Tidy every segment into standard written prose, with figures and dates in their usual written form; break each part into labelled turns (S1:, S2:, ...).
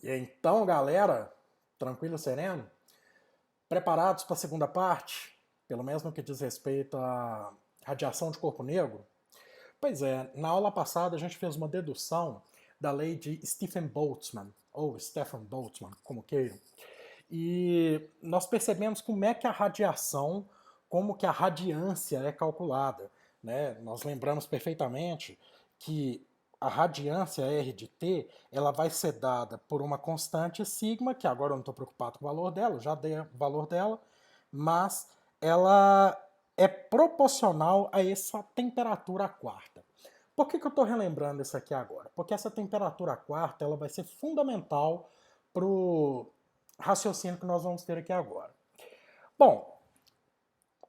S1: E então, galera, tranquilo e sereno? Preparados para a segunda parte? Pelo menos no que diz respeito à radiação de corpo negro? Pois é, na aula passada a gente fez uma dedução da lei de Stephen Boltzmann, ou Stephen Boltzmann, como queiram. E nós percebemos como é que a radiação, como que a radiância é calculada. Né? Nós lembramos perfeitamente que a radiância R de T ela vai ser dada por uma constante sigma, que agora eu não estou preocupado com o valor dela, já dei o valor dela, mas ela é proporcional a essa temperatura quarta. Por que eu estou relembrando isso aqui agora? Porque essa temperatura quarta ela vai ser fundamental para o raciocínio que nós vamos ter aqui agora. Bom,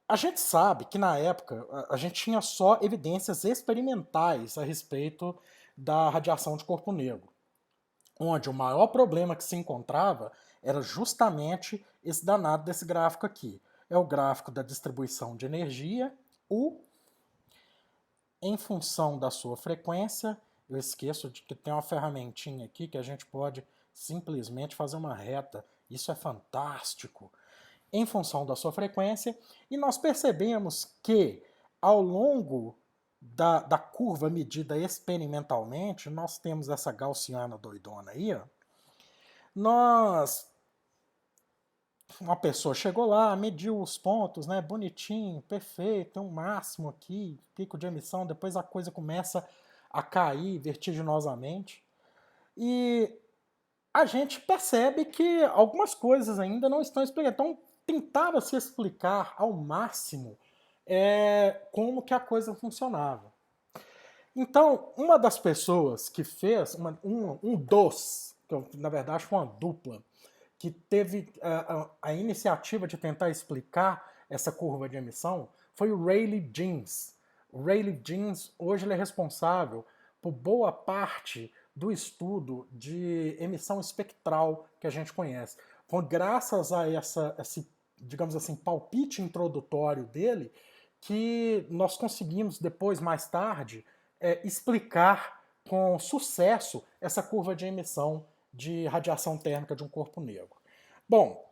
S1: a gente sabe que na época a gente tinha só evidências experimentais a respeito da radiação de corpo negro, onde o maior problema que se encontrava era justamente esse danado desse gráfico aqui. É o gráfico da distribuição de energia, U, em função da sua frequência. Eu esqueço de que tem uma ferramentinha aqui que a gente pode simplesmente fazer uma reta. Isso é fantástico. Em função da sua frequência, e nós percebemos que ao longo da curva medida experimentalmente, nós temos essa gaussiana doidona aí, ó, nós uma pessoa chegou lá, mediu os pontos, né, bonitinho, perfeito, tem um máximo aqui, pico de emissão, depois a coisa começa a cair vertiginosamente. E a gente percebe que algumas coisas ainda não estão explicadas. Então, tentava se explicar ao máximo como que a coisa funcionava. Então, uma das pessoas que fez, um dos, que na verdade foi uma dupla, que teve a iniciativa de tentar explicar essa curva de emissão foi o Rayleigh Jeans. O Rayleigh Jeans, hoje ele é responsável por boa parte do estudo de emissão espectral que a gente conhece. Foi graças a esse, digamos assim, palpite introdutório dele que nós conseguimos depois, mais tarde, explicar com sucesso essa curva de emissão de radiação térmica de um corpo negro. Bom,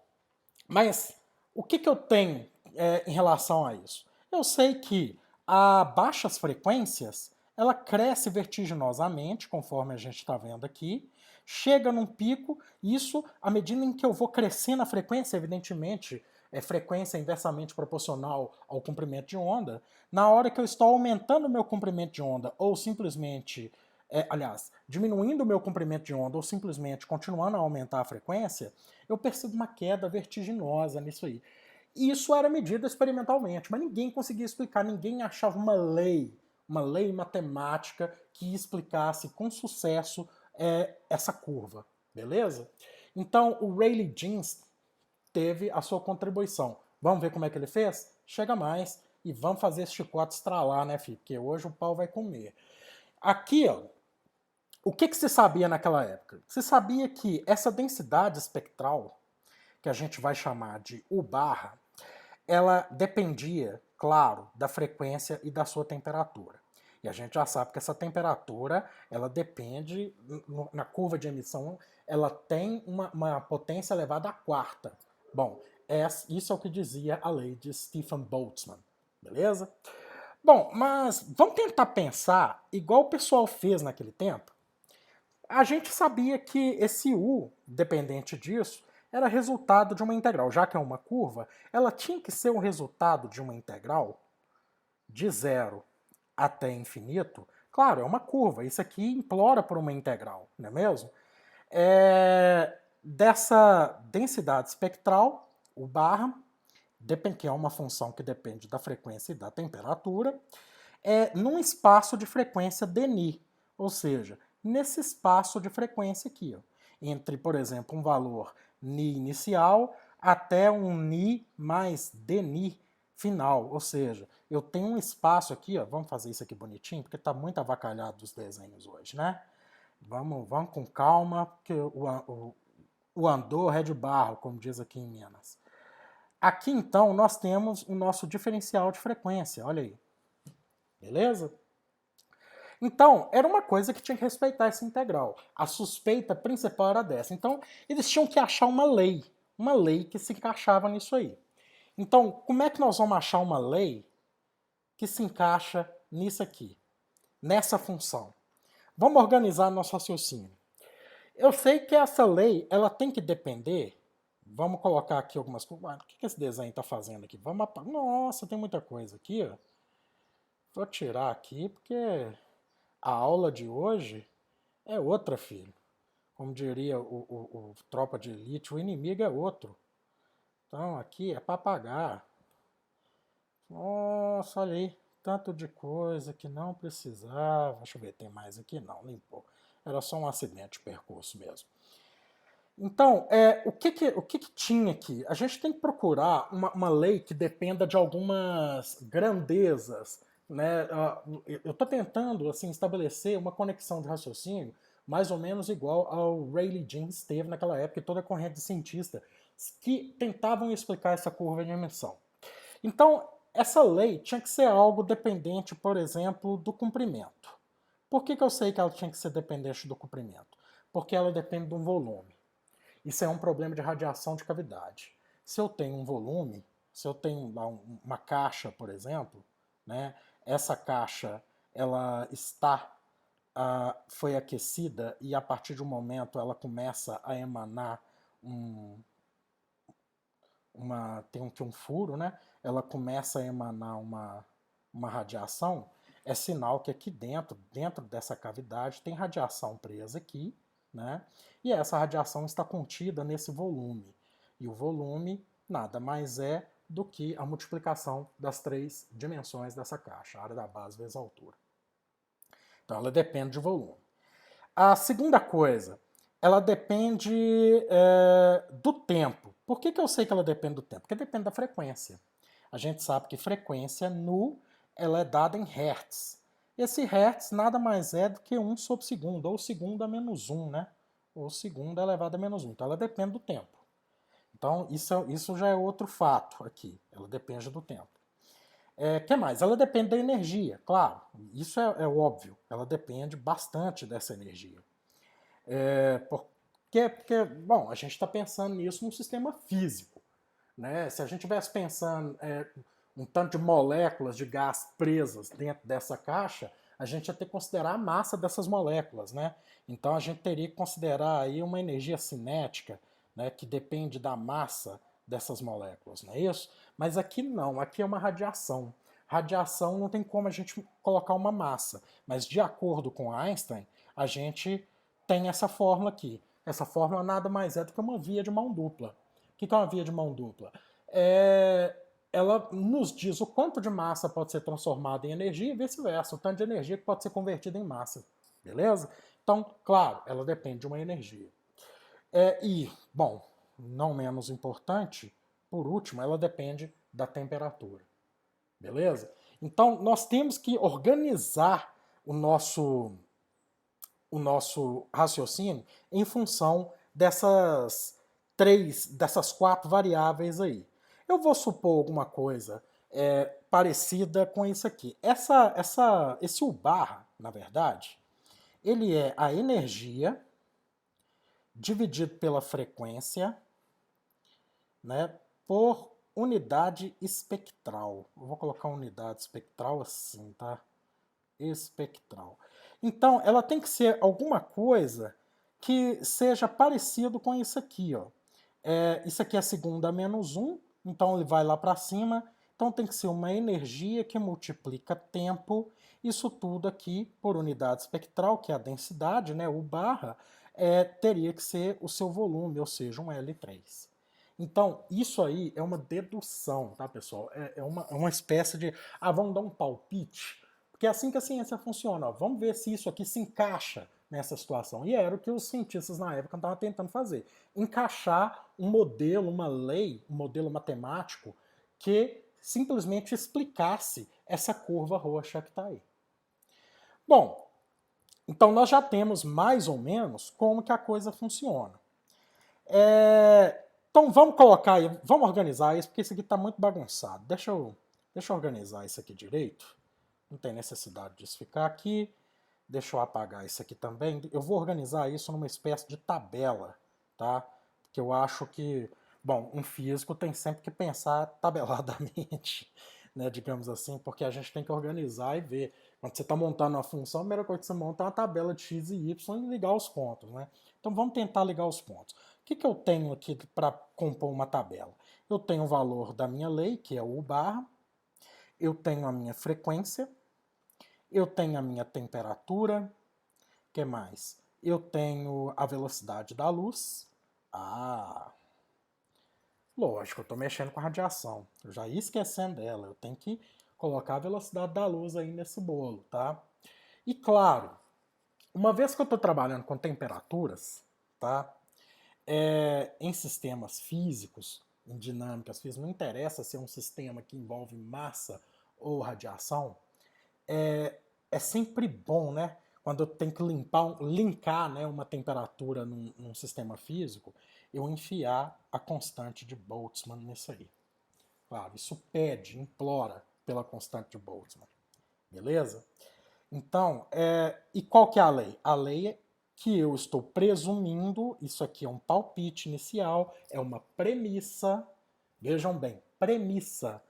S1: mas o que eu tenho em relação a isso? Eu sei que a baixas frequências ela cresce vertiginosamente, conforme a gente está vendo aqui, chega num pico, isso à medida em que eu vou crescendo a frequência, evidentemente, frequência inversamente proporcional ao comprimento de onda, na hora que eu estou aumentando o meu comprimento de onda ou simplesmente aliás, diminuindo o meu comprimento de onda ou simplesmente continuando a aumentar a frequência, eu percebo uma queda vertiginosa nisso aí. E isso era medido experimentalmente, mas ninguém conseguia explicar, ninguém achava uma lei matemática que explicasse com sucesso essa curva, beleza? Então o Rayleigh Jeans teve a sua contribuição. Vamos ver como é que ele fez? Chega mais e vamos fazer esse chicote estralar, né, filho? Porque hoje o pau vai comer. Aqui, ó, o que se sabia naquela época? Se sabia que essa densidade espectral, que a gente vai chamar de U barra, ela dependia, claro, da frequência e da sua temperatura. E a gente já sabe que essa temperatura, ela depende, na curva de emissão, ela tem uma potência elevada à quarta. Bom, isso é o que dizia a lei de Stephen Boltzmann, beleza? Bom, mas vamos tentar pensar igual o pessoal fez naquele tempo? A gente sabia que esse u, dependente disso, era resultado de uma integral. Já que é uma curva, ela tinha que ser o resultado de uma integral de zero até infinito. Claro, é uma curva. Isso aqui implora por uma integral, não é mesmo? Dessa densidade espectral, o barra, que é uma função que depende da frequência e da temperatura, num espaço de frequência dni, ou seja, nesse espaço de frequência aqui, ó, entre, por exemplo, um valor ni inicial até um ni mais dni final, ou seja, eu tenho um espaço aqui, ó, vamos fazer isso aqui bonitinho, porque está muito avacalhado os desenhos hoje, né? Vamos com calma, porque o andor é de barro, como diz aqui em Minas. Aqui então nós temos o nosso diferencial de frequência, olha aí, beleza? Então, era uma coisa que tinha que respeitar essa integral. A suspeita principal era dessa. Então, eles tinham que achar uma lei que se encaixava nisso aí. Então, como é que nós vamos achar uma lei que se encaixa nisso aqui, nessa função? Vamos organizar nosso raciocínio. Eu sei que essa lei, ela tem que depender. Vamos colocar aqui algumas coisas. O que esse desenho está fazendo aqui? Nossa, tem muita coisa aqui, ó. Vou tirar aqui porque a aula de hoje é outra, filho. Como diria o Tropa de Elite, o inimigo é outro. Então aqui é para apagar. Nossa, olha aí. Tanto de coisa que não precisava. Deixa eu ver, tem mais aqui? Não, limpou. Era só um acidente de percurso mesmo. Então, o que tinha aqui? A gente tem que procurar uma lei que dependa de algumas grandezas. Né? Eu estou tentando assim, estabelecer uma conexão de raciocínio mais ou menos igual ao Rayleigh Jeans teve naquela época e toda a corrente de cientistas que tentavam explicar essa curva de emissão. Então, essa lei tinha que ser algo dependente, por exemplo, do comprimento. Por que eu sei que ela tinha que ser dependente do comprimento? Porque ela depende de um volume. Isso é um problema de radiação de cavidade. Se eu tenho um volume, se eu tenho uma caixa, por exemplo, né, essa caixa ela foi aquecida e a partir de um momento ela começa a emanar tem um furo, né? Ela começa a emanar uma radiação, é sinal que aqui dentro dessa cavidade, tem radiação presa aqui, né? E essa radiação está contida nesse volume. E o volume nada mais é do que a multiplicação das 3 dimensões dessa caixa, a área da base vezes a altura. Então ela depende de volume. A segunda coisa, ela depende do tempo. Por que eu sei que ela depende do tempo? Porque depende da frequência. A gente sabe que frequência nu ela é dada em hertz. Esse hertz nada mais é do que 1 sobre segundo, ou segundo a menos 1, né? Ou segundo elevado a menos 1. Então ela depende do tempo. Então isso já é outro fato aqui. Ela depende do tempo. Que mais? Ela depende da energia, claro. Isso é óbvio. Ela depende bastante dessa energia. Porque, bom, a gente está pensando nisso num sistema físico. Né? Se a gente estivesse pensando um tanto de moléculas de gás presas dentro dessa caixa, a gente ia ter que considerar a massa dessas moléculas. Né? Então a gente teria que considerar aí uma energia cinética, né, que depende da massa dessas moléculas, não é isso? Mas aqui não, aqui é uma radiação. Radiação não tem como a gente colocar uma massa, mas de acordo com Einstein, a gente tem essa fórmula aqui. Essa fórmula nada mais é do que uma via de mão dupla. O que é uma via de mão dupla? Ela nos diz o quanto de massa pode ser transformada em energia e vice-versa, o tanto de energia que pode ser convertida em massa. Beleza? Então, claro, ela depende de uma energia. Bom, não menos importante, por último, ela depende da temperatura. Beleza? Então, nós temos que organizar o nosso raciocínio em função dessas 4 variáveis aí. Eu vou supor alguma coisa parecida com isso aqui. Esse U barra, na verdade, ele é a energia dividido pela frequência, né, por unidade espectral. Eu vou colocar unidade espectral assim, tá? Espectral. Então, ela tem que ser alguma coisa que seja parecido com isso aqui, ó. Isso aqui é segunda a menos 1, então ele vai lá para cima. Então tem que ser uma energia que multiplica tempo. Isso tudo aqui por unidade espectral, que é a densidade, né, U barra, teria que ser o seu volume, ou seja, um L3. Então, isso aí é uma dedução, tá, pessoal? É uma espécie de... vamos dar um palpite? Porque é assim que a ciência funciona. Ó. Vamos ver se isso aqui se encaixa nessa situação. E era o que os cientistas na época estavam tentando fazer. Encaixar um modelo, uma lei, um modelo matemático que simplesmente explicasse essa curva roxa que está aí. Bom, então nós já temos mais ou menos como que a coisa funciona. Então vamos colocar aí, vamos organizar isso, porque isso aqui está muito bagunçado. Deixa eu organizar isso aqui direito. Não tem necessidade disso ficar aqui. Deixa eu apagar isso aqui também. Eu vou organizar isso numa espécie de tabela, tá? Porque eu acho que, bom, um físico tem sempre que pensar tabeladamente, né, digamos assim, porque a gente tem que organizar e ver. Quando você está montando uma função, a primeira coisa que você monta é uma tabela de x e y e ligar os pontos, né? Então vamos tentar ligar os pontos. O que eu tenho aqui para compor uma tabela? Eu tenho o valor da minha lei, que é o U barra, eu tenho a minha frequência, eu tenho a minha temperatura, o que mais? Eu tenho a velocidade da luz. Ah, lógico, eu estou mexendo com a radiação. Eu já ia esquecendo dela. Eu tenho que colocar a velocidade da luz aí nesse bolo, tá? E claro, uma vez que eu estou trabalhando com temperaturas, tá? Em sistemas físicos, em dinâmicas físicas, não interessa se é um sistema que envolve massa ou radiação, é sempre bom, né? Quando eu tenho que linkar, né, uma temperatura num sistema físico, eu enfiar a constante de Boltzmann nisso aí. Claro, isso pede, implora pela constante de Boltzmann. Beleza? Então, e qual que é a lei? A lei é que eu estou presumindo, isso aqui é um palpite inicial, é uma premissa, vejam bem, premissa,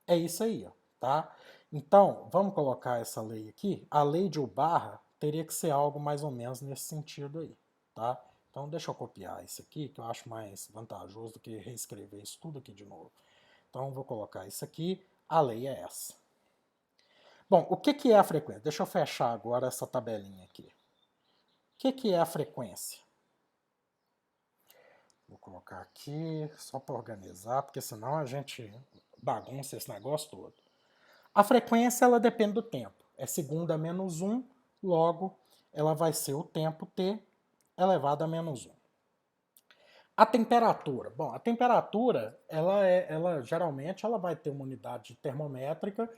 S1: é isso aí, ó, tá? Então, vamos colocar essa lei aqui. A lei de U-barra teria que ser algo mais ou menos nesse sentido aí, tá? Então, deixa eu copiar isso aqui, que eu acho mais vantajoso do que reescrever isso tudo aqui de novo. Então, vou colocar isso aqui, a lei é essa. Bom, o que é a frequência? Deixa eu fechar agora essa tabelinha aqui. O que é a frequência? Vou colocar aqui só para organizar, porque senão a gente bagunça esse negócio todo. A frequência ela depende do tempo. É segundo a menos 1, logo ela vai ser o tempo t elevado a menos 1. A temperatura. Bom, a temperatura, ela geralmente ela vai ter uma unidade termométrica,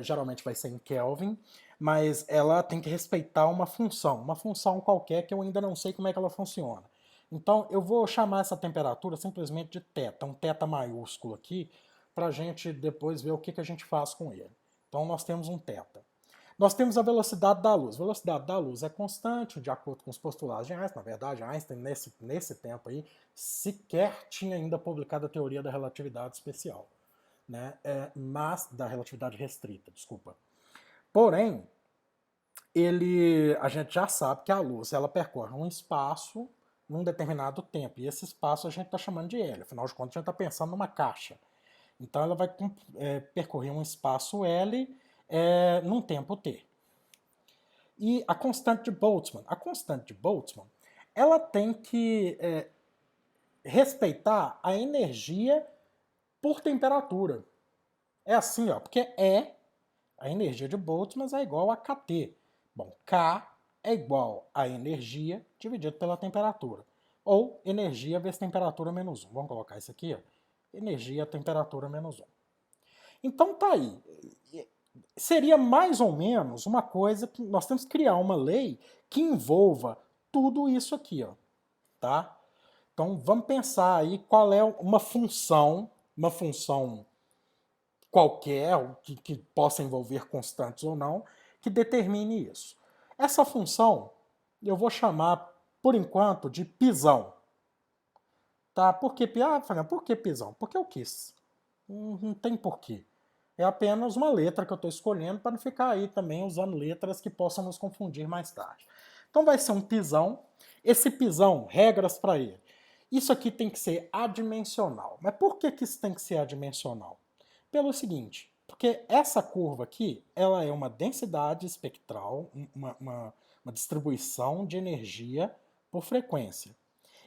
S1: geralmente vai ser em Kelvin, mas ela tem que respeitar uma função qualquer que eu ainda não sei como é que ela funciona. Então eu vou chamar essa temperatura simplesmente de θ, um θ maiúsculo aqui, para a gente depois ver o que a gente faz com ele. Então nós temos um θ. Nós temos a velocidade da luz. A velocidade da luz é constante, de acordo com os postulados de Einstein. Na verdade, Einstein, nesse tempo aí, sequer tinha ainda publicado a teoria da relatividade especial, né? Mas da relatividade restrita, desculpa. Porém, a gente já sabe que a luz ela percorre um espaço num determinado tempo. E esse espaço a gente está chamando de L. Afinal de contas, a gente está pensando numa caixa. Então, ela vai percorrer um espaço L num tempo T. E a constante de Boltzmann. A constante de Boltzmann, ela tem que respeitar a energia por temperatura. É assim, ó, porque a energia de Boltzmann é igual a kT. Bom, K é igual a energia dividido pela temperatura. Ou energia vezes temperatura menos 1. Vamos colocar isso aqui, ó. Energia, temperatura menos 1. Então tá aí. Seria mais ou menos uma coisa que nós temos que criar uma lei que envolva tudo isso aqui, ó, tá? Então vamos pensar aí qual é uma função qualquer, que possa envolver constantes ou não, que determine isso. Essa função eu vou chamar, por enquanto, de pisão. Tá? Por que, por que pisão? Porque eu quis. Não tem porquê. É apenas uma letra que eu estou escolhendo para não ficar aí também usando letras que possam nos confundir mais tarde. Então vai ser um pisão. Esse pisão, regras para ele. Isso aqui tem que ser adimensional. Mas por que isso tem que ser adimensional? Pelo seguinte, porque essa curva aqui, ela é uma densidade espectral, uma distribuição de energia por frequência.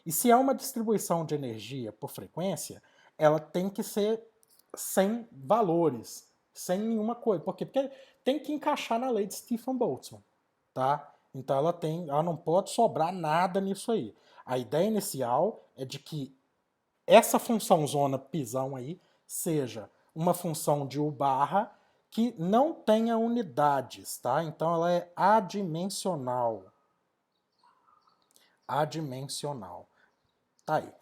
S1: E se é uma distribuição de energia por frequência, ela tem que ser sem valores, sem nenhuma coisa. Por quê? Porque tem que encaixar na lei de Stefan-Boltzmann, tá? Então ela não pode sobrar nada nisso aí. A ideia inicial é de que essa função zona pisão aí seja uma função de U barra que não tenha unidades, tá? Então ela é adimensional. Adimensional. Tá aí.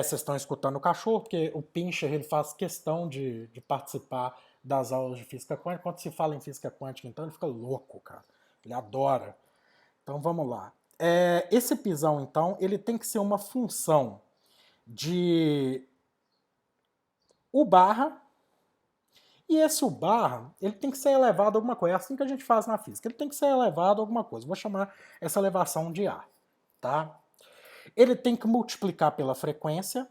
S1: Vocês estão escutando o cachorro, porque o Pincher ele faz questão de participar das aulas de física quântica. Quando se fala em física quântica, então, ele fica louco, cara. Ele adora. Então vamos lá. Esse pisão, então, ele tem que ser uma função de U barra, e esse U barra, ele tem que ser elevado a alguma coisa. É assim que a gente faz na física. Ele tem que ser elevado a alguma coisa. Vou chamar essa elevação de A, tá? Ele tem que multiplicar pela frequência.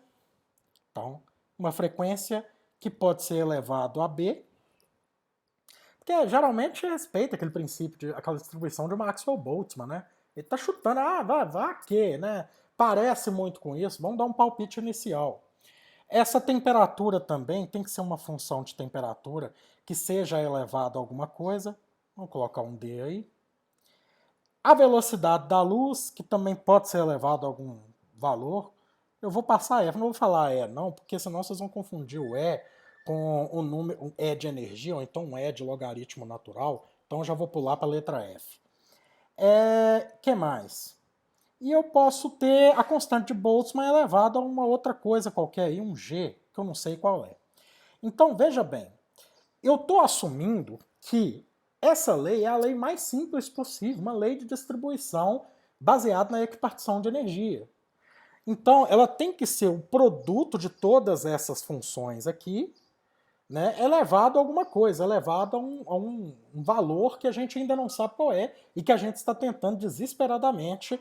S1: Então, uma frequência que pode ser elevado a B, porque geralmente respeita aquele princípio, aquela distribuição de Maxwell-Boltzmann, né? Ele tá chutando, vai que, né? Parece muito com isso, vamos dar um palpite inicial. Essa temperatura também tem que ser uma função de temperatura que seja elevada a alguma coisa. Vamos colocar um D aí. A velocidade da luz, que também pode ser elevada a algum valor. Eu vou passar E, não vou falar E não, porque senão vocês vão confundir o E com o número, um E de energia, ou então um E de logaritmo natural. Então eu já vou pular para a letra F. Que mais? E eu posso ter a constante de Boltzmann elevada a uma outra coisa qualquer aí, um G, que eu não sei qual é. Então, veja bem, eu estou assumindo que essa lei é a lei mais simples possível, uma lei de distribuição baseada na equipartição de energia. Então, ela tem que ser o produto de todas essas funções aqui, né, elevado a alguma coisa, elevado a um valor que a gente ainda não sabe qual é e que a gente está tentando desesperadamente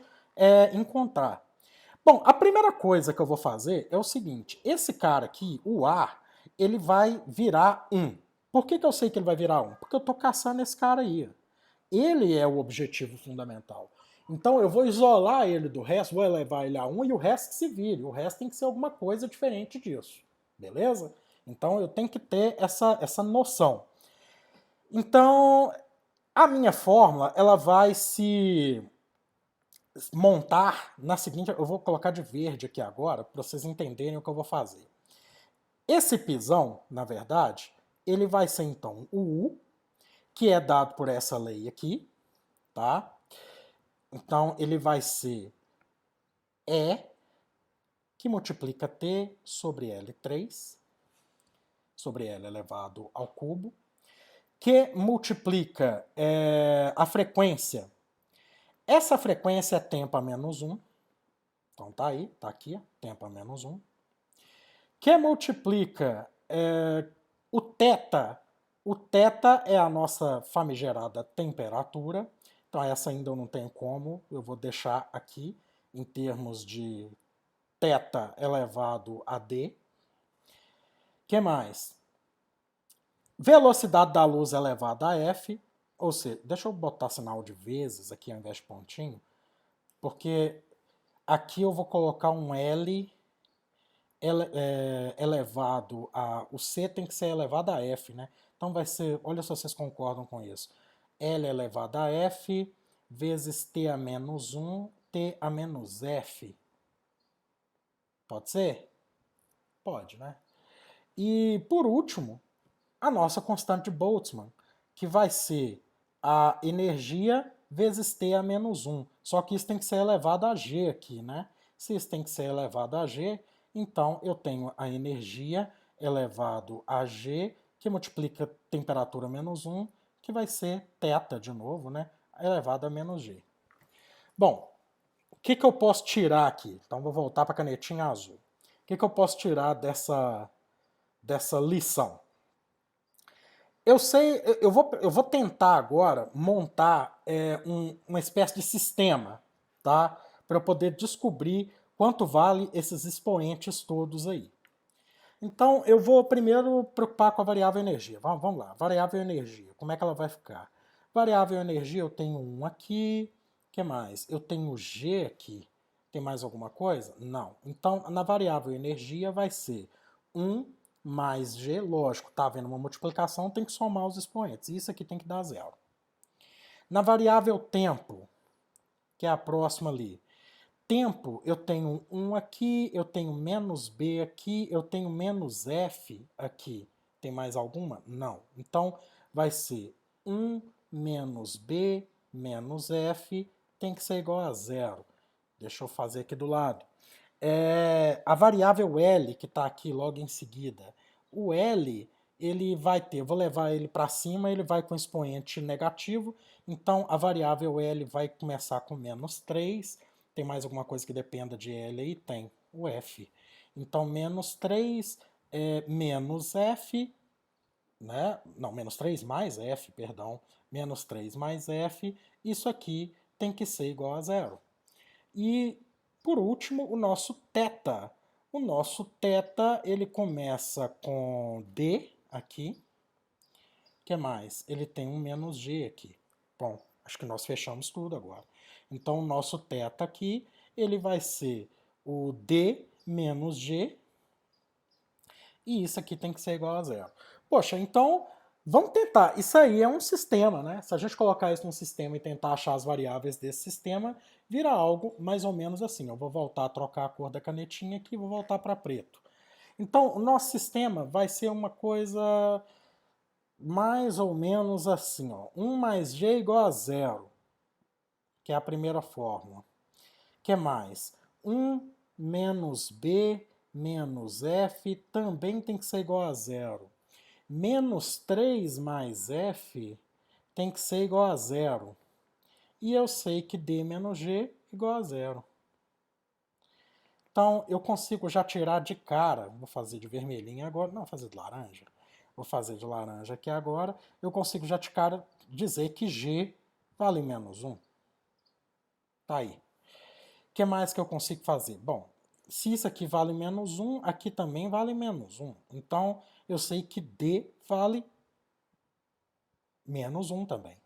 S1: encontrar. Bom, a primeira coisa que eu vou fazer é o seguinte: esse cara aqui, o A, ele vai virar 1. Por que eu sei que ele vai virar 1? Porque eu estou caçando esse cara aí. Ele é o objetivo fundamental. Então eu vou isolar ele do resto, vou elevar ele a 1 e o resto que se vire. O resto tem que ser alguma coisa diferente disso. Beleza? Então eu tenho que ter essa noção. Então, a minha fórmula, ela vai se montar na seguinte... Eu vou colocar de verde aqui agora, para vocês entenderem o que eu vou fazer. Esse pisão, na verdade, ele vai ser então o U, que é dado por essa lei aqui, tá? Então, ele vai ser E, que multiplica T sobre L3, sobre L elevado ao cubo, que multiplica a frequência. Essa frequência é tempo a menos 1. Então tá aí, tá aqui, tempo a menos 1. Que multiplica o θ. O θ é a nossa famigerada temperatura. Então essa ainda eu não tenho como, eu vou deixar aqui em termos de θ elevado a d. Que mais? Velocidade da luz elevada a f, ou seja, deixa eu botar sinal de vezes aqui ao invés de pontinho, porque aqui eu vou colocar um L elevado a... O C tem que ser elevado a F, né? Então vai ser... Olha se vocês concordam com isso. L elevado a F vezes T a menos 1, T a menos F. Pode ser? Pode, né? E, por último, a nossa constante de Boltzmann, que vai ser a energia vezes T a menos 1. Só que isso tem que ser elevado a G aqui, né? Se isso tem que ser elevado a G, então eu tenho a energia elevado a G, que multiplica temperatura menos 1, que vai ser θ de novo, né? Elevado a menos G. Bom, o que eu posso tirar aqui? Então vou voltar para a canetinha azul. O que eu posso tirar dessa lição? Eu sei, eu vou tentar agora montar uma espécie de sistema, tá? Para eu poder descobrir quanto vale esses expoentes todos aí. Então, eu vou primeiro preocupar com a variável energia. Vamos lá, variável energia, como é que ela vai ficar? Variável energia, eu tenho 1 aqui, o que mais? Eu tenho G aqui, tem mais alguma coisa? Não. Então, na variável energia vai ser 1 mais G, lógico, tá havendo uma multiplicação, tem que somar os expoentes. Isso aqui tem que dar zero. Na variável tempo, que é a próxima ali, tempo, eu tenho 1 aqui, eu tenho menos B aqui, eu tenho menos F aqui. Tem mais alguma? Não. Então, vai ser 1 menos B menos F tem que ser igual a zero. Deixa eu fazer aqui do lado. A variável L, que está aqui logo em seguida. O L, ele vai ter, eu vou levar ele para cima, ele vai com expoente negativo, então a variável L vai começar com menos 3. Tem mais alguma coisa que dependa de L aí? Tem, o F. Então, menos 3 é menos F, né? Não, menos 3 mais F, perdão. Menos 3 mais F, isso aqui tem que ser igual a zero. E, por último, o nosso θ. O nosso θ, ele começa com D aqui. O que mais? Ele tem um menos G aqui. Bom, acho que nós fechamos tudo agora. Então, o nosso θ aqui, ele vai ser o D menos G. E isso aqui tem que ser igual a zero. Poxa, então vamos tentar. Isso aí é um sistema, né? Se a gente colocar isso num sistema e tentar achar as variáveis desse sistema, vira algo mais ou menos assim. Eu vou voltar a trocar a cor da canetinha aqui e vou voltar para preto. Então, o nosso sistema vai ser uma coisa mais ou menos assim, ó. 1 mais g igual a zero, que é a primeira fórmula. O que mais? 1 menos b menos f também tem que ser igual a zero. Menos 3 mais f tem que ser igual a zero. E eu sei que d menos g é igual a zero. Então, eu consigo já tirar de cara, vou fazer de vermelhinho agora, não, vou fazer de laranja. Vou fazer de laranja aqui agora, eu consigo já de cara dizer que g vale menos 1. Tá aí. O que mais que eu consigo fazer? Bom, se isso aqui vale menos 1, aqui também vale menos 1. Então, eu sei que D vale menos 1 também.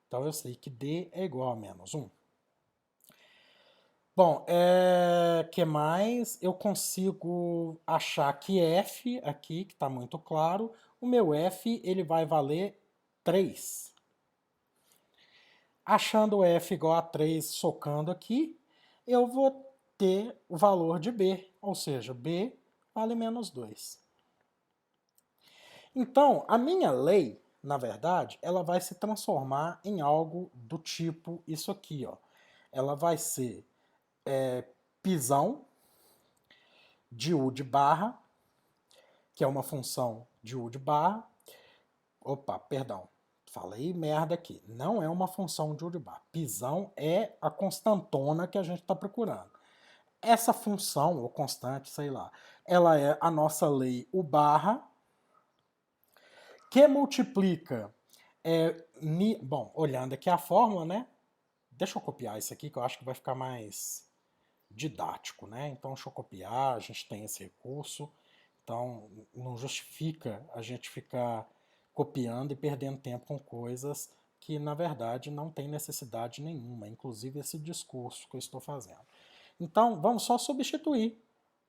S1: Então, eu sei que D é igual a menos 1. Bom, que mais? Eu consigo achar que F aqui, que está muito claro, o meu F ele vai valer 3. Achando F igual a 3, socando aqui, eu vou ter o valor de B, ou seja, B vale menos 2. Então, a minha lei, na verdade, ela vai se transformar em algo do tipo isso aqui, ó. Ela vai ser pisão de U de barra, que é uma função de U de barra. Opa, perdão, falei merda aqui. Não é uma função de U de barra. Pisão é a constantona que a gente está procurando. Essa função, ou constante, sei lá, ela é a nossa lei U barra, que multiplica... bom, olhando aqui a fórmula, né? Deixa eu copiar isso aqui, que eu acho que vai ficar mais didático, né? Então, deixa eu copiar, a gente tem esse recurso. Então, não justifica a gente ficar copiando e perdendo tempo com coisas que, na verdade, não tem necessidade nenhuma, inclusive esse discurso que eu estou fazendo. Então, vamos só substituir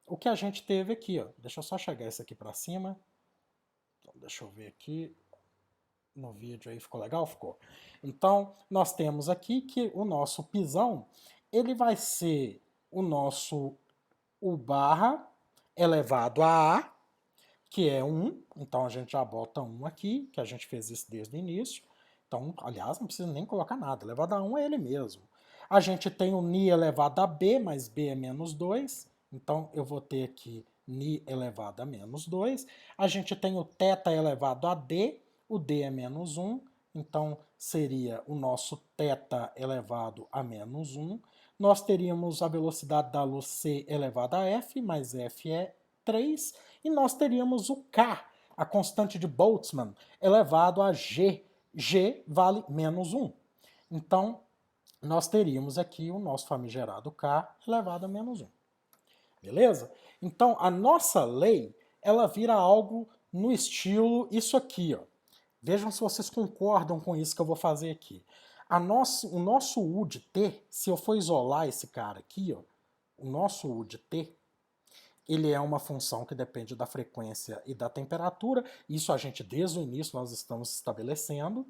S1: o que a gente teve aqui, ó. Deixa eu só chegar isso aqui para cima. Então, deixa eu ver aqui. No vídeo aí ficou legal? Ficou. Então, nós temos aqui que o nosso pisão, ele vai ser o nosso U barra elevado a A, que é 1. Então, a gente já bota 1 aqui, que a gente fez isso desde o início. Então, aliás, não precisa nem colocar nada. Elevado a 1 é ele mesmo. A gente tem o ni elevado a b, mas b é menos 2. Então, eu vou ter aqui ni elevado a menos 2. A gente tem o θ elevado a d. O d é menos 1. Então, seria o nosso θ elevado a menos 1. Nós teríamos a velocidade da luz c elevada a f, mas f é 3. E nós teríamos o k, a constante de Boltzmann, elevado a g. G vale menos 1. Então, nós teríamos aqui o nosso famigerado k elevado a menos 1. Beleza? Então, a nossa lei, ela vira algo no estilo isso aqui, ó. Vejam se vocês concordam com isso que eu vou fazer aqui. O nosso U de t, se eu for isolar esse cara aqui, ó, o nosso U de t, ele é uma função que depende da frequência e da temperatura. Isso a gente, desde o início, nós estamos estabelecendo.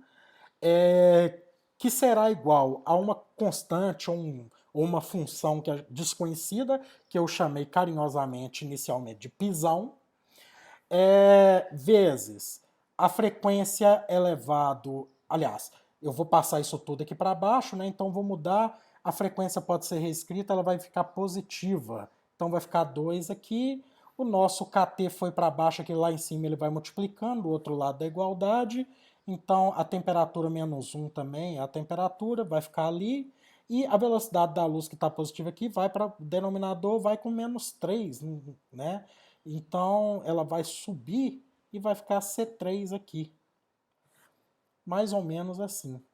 S1: Que será igual a uma constante ou uma função que é desconhecida, que eu chamei carinhosamente, inicialmente, de pisão, vezes a frequência elevado... Aliás, eu vou passar isso tudo aqui para baixo, né? Então vou mudar, a frequência pode ser reescrita, ela vai ficar positiva. Então vai ficar 2 aqui, o nosso KT foi para baixo, aqui lá em cima ele vai multiplicando, do outro lado da igualdade, então a temperatura menos 1 também é a temperatura, vai ficar ali, e a velocidade da luz que está positiva aqui vai para o denominador, vai com menos 3, né? Então ela vai subir e vai ficar C3 aqui. Mais ou menos assim.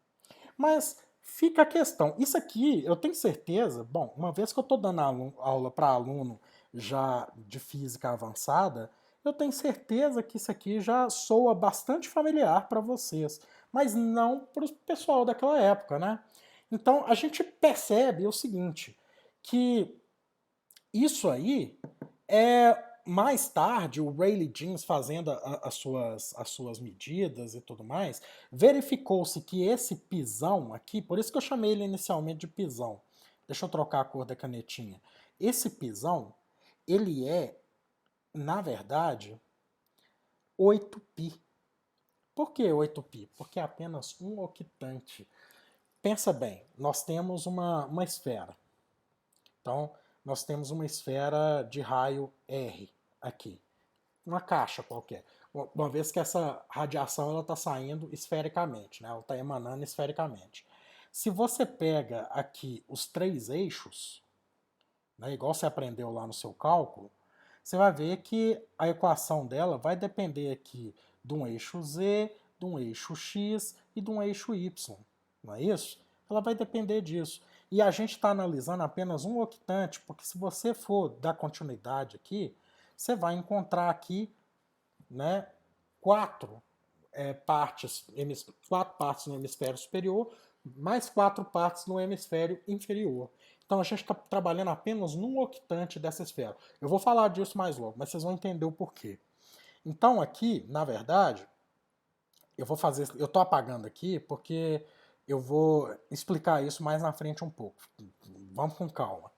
S1: Mas fica a questão, isso aqui eu tenho certeza, bom, uma vez que eu estou dando aula para aluno já de física avançada, eu tenho certeza que isso aqui já soa bastante familiar para vocês, mas não para o pessoal daquela época, né? Então a gente percebe o seguinte, que isso aí é mais tarde o Rayleigh Jeans fazendo as suas medidas e tudo mais, verificou-se que esse pisão aqui, por isso que eu chamei ele inicialmente de pisão. Deixa eu trocar a cor da canetinha. Esse pisão, ele é, na verdade, 8π. Por que 8π? Porque é apenas um octante. Pensa bem, nós temos uma esfera. Então, nós temos uma esfera de raio R aqui. Uma caixa qualquer. Uma vez que essa radiação está saindo esfericamente, né? Ela está emanando esfericamente. Se você pega aqui os 3 eixos, né, igual você aprendeu lá no seu cálculo, você vai ver que a equação dela vai depender aqui de um eixo Z, de um eixo X e de um eixo Y. Não é isso? Ela vai depender disso. E a gente está analisando apenas um octante, porque se você for dar continuidade aqui, você vai encontrar aqui, né, 4 partes no hemisfério superior, mais 4 partes no hemisfério inferior. Então a gente está trabalhando apenas num octante dessa esfera. Eu vou falar disso mais logo, mas vocês vão entender o porquê. Então aqui, na verdade, eu estou apagando aqui porque eu vou explicar isso mais na frente um pouco. Vamos com calma.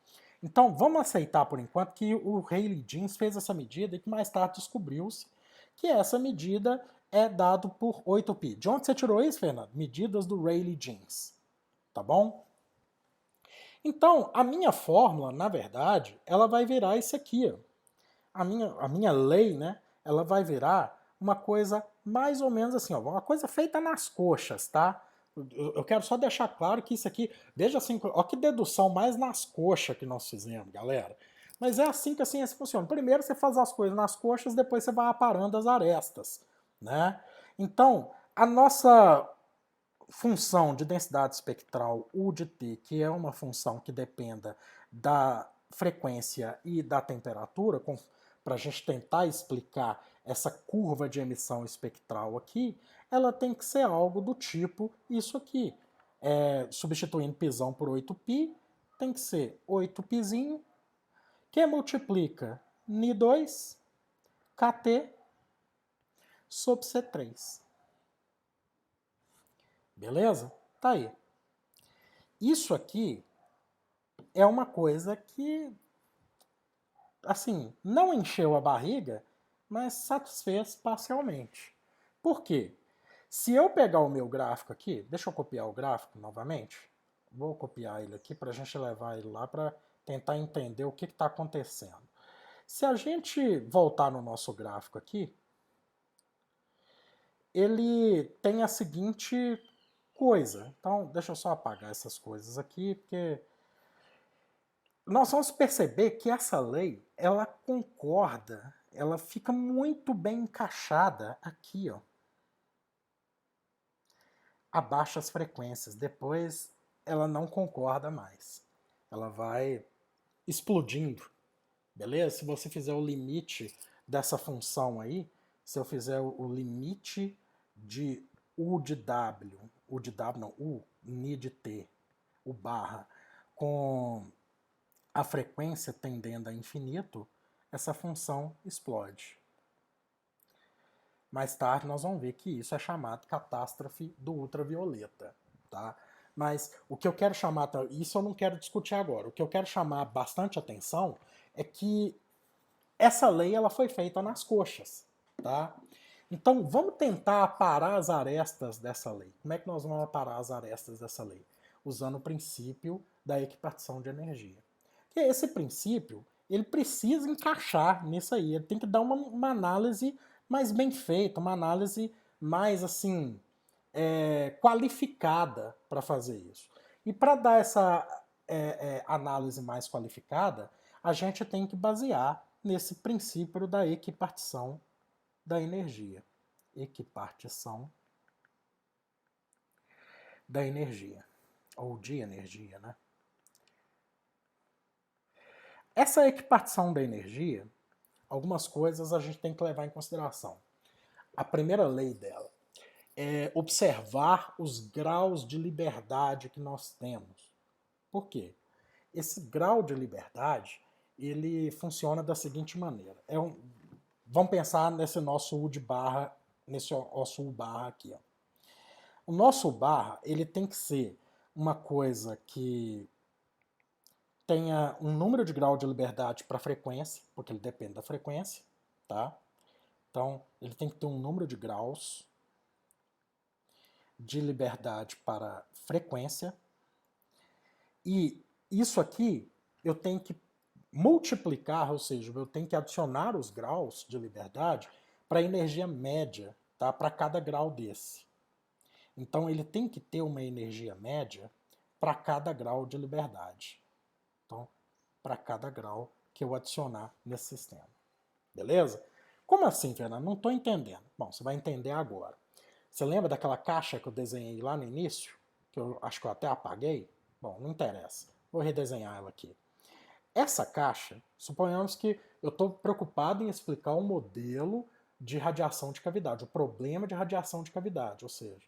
S1: Então vamos aceitar por enquanto que o Rayleigh Jeans fez essa medida e que mais tarde descobriu-se que essa medida é dado por 8π. De onde você tirou isso, Fernando? Medidas do Rayleigh Jeans. Tá bom? Então, a minha fórmula, na verdade, ela vai virar isso aqui. Ó. A minha lei, né? Ela vai virar uma coisa mais ou menos assim, ó, uma coisa feita nas coxas, tá? Eu quero só deixar claro que isso aqui, veja assim, ó que dedução mais nas coxas que nós fizemos, galera. Mas é assim que a ciência funciona. Primeiro você faz as coisas nas coxas, depois você vai aparando as arestas, né? Então, a nossa função de densidade espectral U de T, que é uma função que dependa da frequência e da temperatura, para a gente tentar explicar essa curva de emissão espectral aqui, ela tem que ser algo do tipo isso aqui. Substituindo πzão por 8π, tem que ser 8πzinho, que multiplica Ni2 Kt sobre C3. Beleza? Tá aí. Isso aqui é uma coisa que, assim, não encheu a barriga, mas satisfez parcialmente. Por quê? Se eu pegar o meu gráfico aqui, deixa eu copiar o gráfico novamente. Vou copiar ele aqui para a gente levar ele lá para tentar entender o que está acontecendo. Se a gente voltar no nosso gráfico aqui, ele tem a seguinte coisa. Então, deixa eu só apagar essas coisas aqui, porque nós vamos perceber que essa lei, ela concorda, ela fica muito bem encaixada aqui, ó, a baixas frequências. Depois ela não concorda mais. Ela vai explodindo, beleza? Se você fizer o limite dessa função aí, se eu fizer o limite de U de W, U de W não, U, Ni de T, o barra, com a frequência tendendo a infinito, essa função explode. Mais tarde nós vamos ver que isso é chamado catástrofe do ultravioleta, tá? Mas o que eu quero chamar, isso eu não quero discutir agora, o que eu quero chamar bastante atenção é que essa lei ela foi feita nas coxas, tá? Então vamos tentar aparar as arestas dessa lei. Como é que nós vamos aparar as arestas dessa lei? Usando o princípio da equipartição de energia. Que esse princípio ele precisa encaixar nisso aí. Ele tem que dar uma análise mais bem feita, uma análise mais assim qualificada para fazer isso. E para dar essa análise mais qualificada, a gente tem que basear nesse princípio da equipartição da energia. Equipartição da energia, ou de energia, né? Essa equipartição da energia, algumas coisas a gente tem que levar em consideração. A primeira lei dela é observar os graus de liberdade que nós temos. Por quê? Esse grau de liberdade, ele funciona da seguinte maneira. Vamos pensar nesse nosso U de barra, nesse nosso U barra aqui. Ó. O nosso U barra, ele tem que ser uma coisa que tenha um número de grau de liberdade para frequência, porque ele depende da frequência, tá? Então, ele tem que ter um número de graus de liberdade para frequência. E isso aqui eu tenho que multiplicar, ou seja, eu tenho que adicionar os graus de liberdade para a energia média, tá? Para cada grau desse. Então ele tem que ter uma energia média para cada grau de liberdade. Então, para cada grau que eu adicionar nesse sistema. Beleza? Como assim, Fernando? Não estou entendendo. Bom, você vai entender agora. Você lembra daquela caixa que eu desenhei lá no início? Que eu acho que eu até apaguei? Bom, não interessa. Vou redesenhar ela aqui. Essa caixa, suponhamos que eu estou preocupado em explicar o modelo de radiação de cavidade, o problema de radiação de cavidade, ou seja,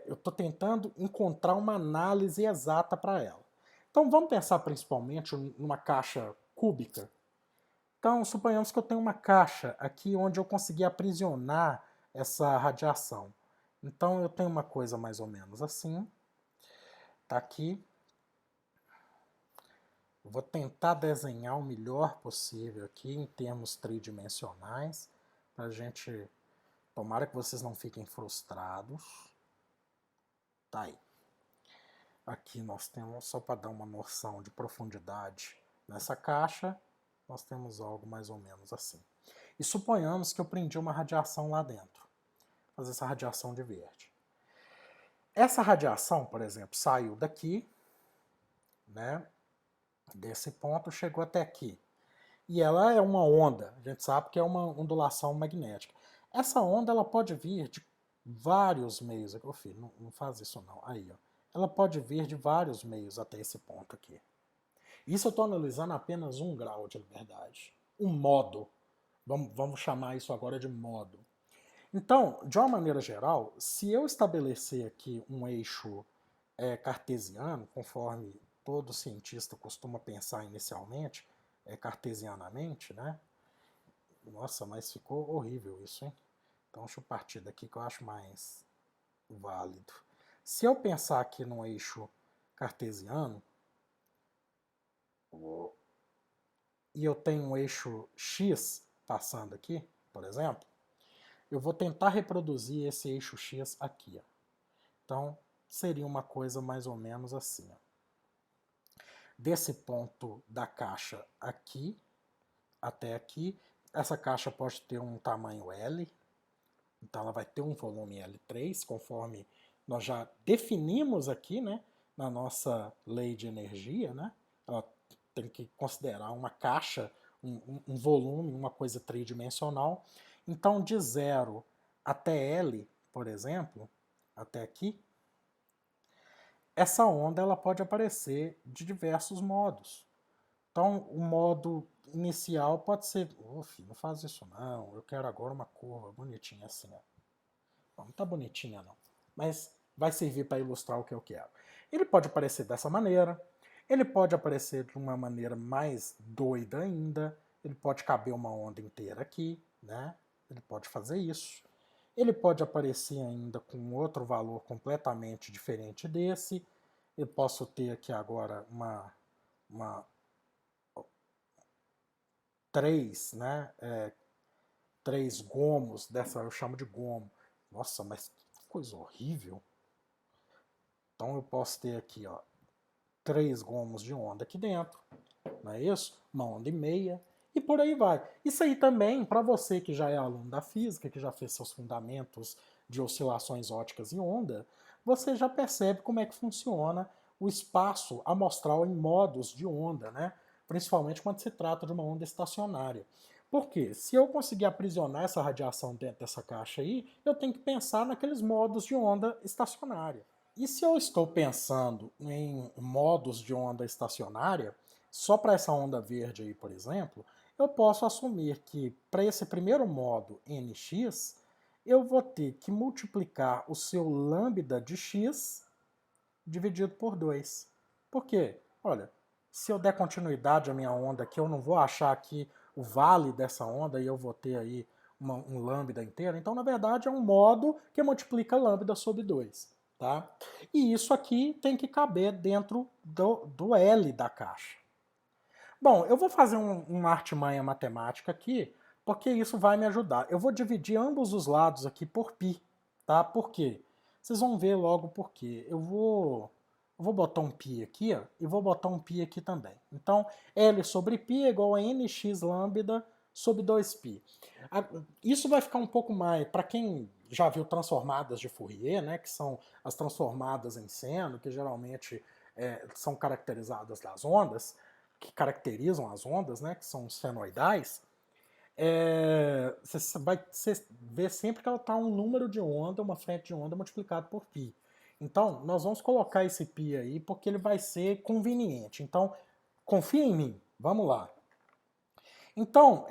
S1: eu estou tentando encontrar uma análise exata para ela. Então vamos pensar principalmente numa caixa cúbica. Então suponhamos que eu tenho uma caixa aqui onde eu consegui aprisionar essa radiação. Então eu tenho uma coisa mais ou menos assim, tá aqui. Vou tentar desenhar o melhor possível aqui em termos tridimensionais, para a gente, tomara que vocês não fiquem frustrados. Tá aí. Aqui nós temos, só para dar uma noção de profundidade nessa caixa, nós temos algo mais ou menos assim. E suponhamos que eu prendi uma radiação lá dentro, fazer essa radiação de verde. Essa radiação, por exemplo, saiu daqui, né? Desse ponto chegou até aqui. E ela é uma onda, a gente sabe que é uma ondulação magnética. Essa onda ela pode vir de vários meios. Ô filho, não faz isso não. Aí, ó. Ela pode vir de vários meios até esse ponto aqui. Isso eu estou analisando apenas um grau de liberdade. Um modo. Vamos chamar isso agora de modo. Então, de uma maneira geral, se eu estabelecer aqui um eixo cartesiano, conforme todo cientista costuma pensar inicialmente, cartesianamente, né? Nossa, mas ficou horrível isso, hein? Então deixa eu partir daqui que eu acho mais válido. Se eu pensar aqui num eixo cartesiano, e eu tenho um eixo X passando aqui, por exemplo, eu vou tentar reproduzir esse eixo X aqui. Ó. Então, seria uma coisa mais ou menos assim. Ó. Desse ponto da caixa aqui até aqui, essa caixa pode ter um tamanho L, então ela vai ter um volume L3, conforme nós já definimos aqui, né, na nossa lei de energia, né? Ela tem que considerar uma caixa, um volume, uma coisa tridimensional. Então, de 0 até L, por exemplo, até aqui, essa onda ela pode aparecer de diversos modos. Então, o modo inicial pode ser, filho, não faz isso não, eu quero agora uma curva bonitinha assim. Ó. Não tá bonitinha não, mas vai servir para ilustrar o que eu quero. Ele pode aparecer dessa maneira, ele pode aparecer de uma maneira mais doida ainda, ele pode caber uma onda inteira aqui, né? Ele pode fazer isso. Ele pode aparecer ainda com outro valor completamente diferente desse. Eu posso ter aqui agora uma 3, né? 3 gomos dessa, eu chamo de gomo. Nossa, mas que coisa horrível. Então eu posso ter aqui, ó, 3 gomos de onda aqui dentro. não é isso? Uma onda e meia, e por aí vai. Isso aí também, para você que já é aluno da física, que já fez seus fundamentos de oscilações óticas e onda, você já percebe como é que funciona o espaço amostral em modos de onda, né? Principalmente quando se trata de uma onda estacionária. Por quê? Se eu conseguir aprisionar essa radiação dentro dessa caixa aí, eu tenho que pensar naqueles modos de onda estacionária. E se eu estou pensando em modos de onda estacionária, só para essa onda verde aí, por exemplo, eu posso assumir que para esse primeiro modo nx, eu vou ter que multiplicar o seu lambda de x dividido por 2. Por quê? Olha, se eu der continuidade à minha onda aqui, eu não vou achar aqui o vale dessa onda e eu vou ter aí um lambda inteiro. Então, na verdade, é um modo que multiplica lambda sobre 2. Tá? E isso aqui tem que caber dentro do L da caixa. Bom, eu vou fazer uma artimanha matemática aqui, porque isso vai me ajudar. Eu vou dividir ambos os lados aqui por π, tá? Por quê? Vocês vão ver logo por quê. Eu vou botar um π aqui, ó, e vou botar um π aqui também. Então, L sobre π é igual a nx lambda sobre 2π. Isso vai ficar um pouco mais, para quem já viu transformadas de Fourier, né, que são as transformadas em seno, que geralmente são caracterizadas das ondas, que caracterizam as ondas, né, que são os senoidais, você vai ver sempre que ela está um número de onda, uma frente de onda multiplicado por π. Então, nós vamos colocar esse π aí porque ele vai ser conveniente. Então, confia em mim. Vamos lá. Então,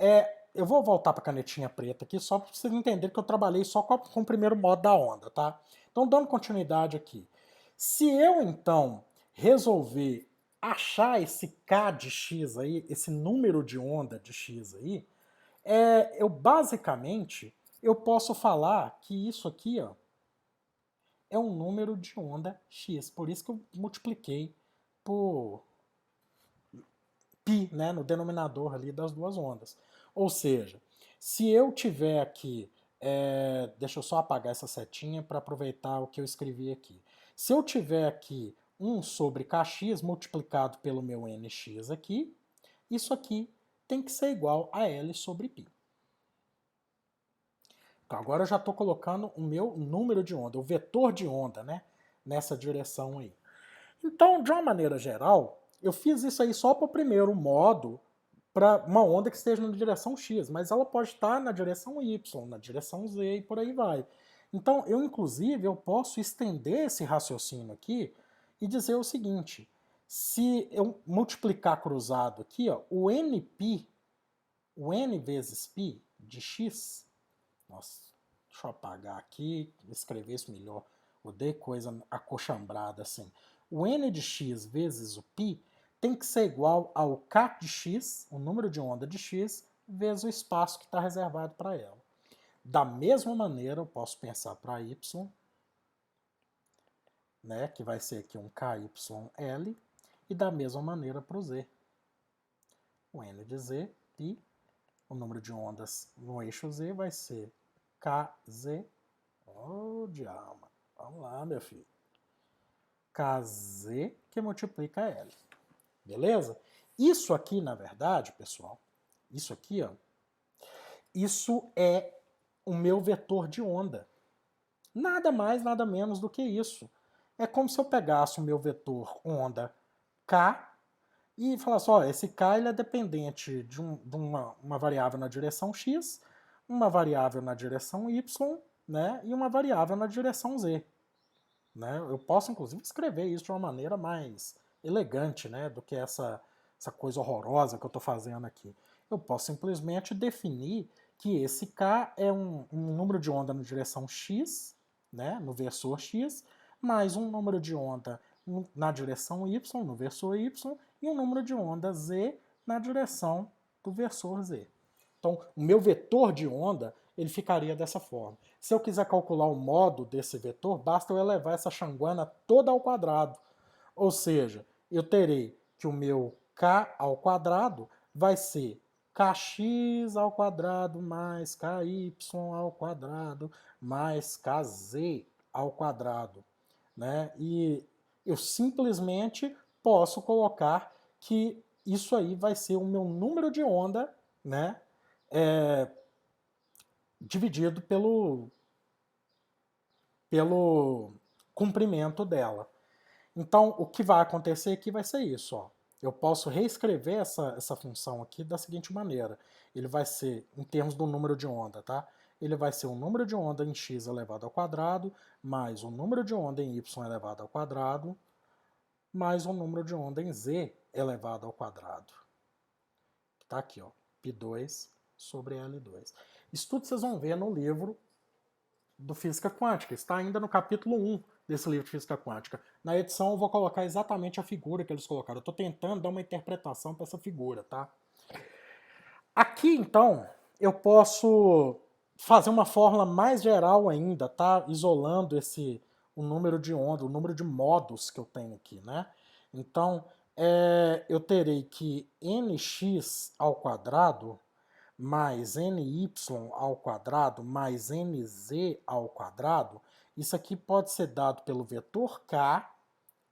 S1: eu vou voltar para a canetinha preta aqui só para vocês entenderem que eu trabalhei só com o primeiro modo da onda, tá? Então, dando continuidade aqui. Se eu, então, resolver achar esse K de X aí, esse número de onda de X aí, eu basicamente, eu posso falar que isso aqui, ó, é um número de onda X. Por isso que eu multipliquei por π, né, no denominador ali das duas ondas. Ou seja, se eu tiver aqui, deixa eu só apagar essa setinha para aproveitar o que eu escrevi aqui. Se eu tiver aqui 1 sobre kx multiplicado pelo meu nx aqui, isso aqui tem que ser igual a L sobre π. Então agora eu já estou colocando o meu número de onda, o vetor de onda, né, nessa direção aí. Então, de uma maneira geral, eu fiz isso aí só para o primeiro modo, para uma onda que esteja na direção x, mas ela pode estar na direção y, na direção z e por aí vai. Então, inclusive, eu posso estender esse raciocínio aqui e dizer o seguinte: se eu multiplicar cruzado aqui, ó, o nπ, o n vezes π de x, nossa, deixa eu apagar aqui, escrever isso melhor, odeio coisa acochambrada assim. O n de x vezes o π tem que ser igual ao k de x, o número de onda de x, vezes o espaço que está reservado para ela. Da mesma maneira, eu posso pensar para y, né, que vai ser aqui um KYL, e da mesma maneira para o z. O n de z, π, o número de ondas no eixo z vai ser KZ. Oh, dialma. Vamos lá, meu filho. KZ que multiplica L. Beleza? Isso aqui, na verdade, pessoal, isso aqui, ó, isso é o meu vetor de onda. Nada mais, nada menos do que isso. É como se eu pegasse o meu vetor onda K e falasse, ó, esse K ele é dependente de uma variável na direção X, uma variável na direção Y, né, e uma variável na direção Z. Né? Eu posso, inclusive, escrever isso de uma maneira mais elegante, né, do que essa coisa horrorosa que eu estou fazendo aqui. Eu posso simplesmente definir que esse K é um número de onda na direção X, né, no versor X, mais um número de onda na direção Y, no versor Y, e um número de onda Z na direção do versor Z. Então, o meu vetor de onda ele ficaria dessa forma. Se eu quiser calcular o modo desse vetor, basta eu elevar essa xanguana toda ao quadrado. Ou seja, eu terei que o meu k ao quadrado vai ser kx ao quadrado mais ky ao quadrado mais kz ao quadrado. Né? E eu simplesmente posso colocar que isso aí vai ser o meu número de onda, né, é, dividido pelo comprimento dela. Então, o que vai acontecer aqui vai ser isso, ó. Eu posso reescrever essa função aqui da seguinte maneira. Ele vai ser, em termos do número de onda, tá? Ele vai ser o número de onda em x elevado ao quadrado, mais o número de onda em y elevado ao quadrado, mais o número de onda em z elevado ao quadrado. Tá aqui, ó. π2 sobre L2. Isso tudo vocês vão ver no livro do Física Quântica. Está ainda no capítulo 1 desse livro de Física Quântica. Na edição eu vou colocar exatamente a figura que eles colocaram. Eu estou tentando dar uma interpretação para essa figura, tá? Aqui, então, eu posso fazer uma fórmula mais geral ainda, tá? Isolando o número de onda, o número de modos que eu tenho aqui, né? Então, eu terei que nx ao quadrado mais ny ao quadrado mais nz ao quadrado, isso aqui pode ser dado pelo vetor k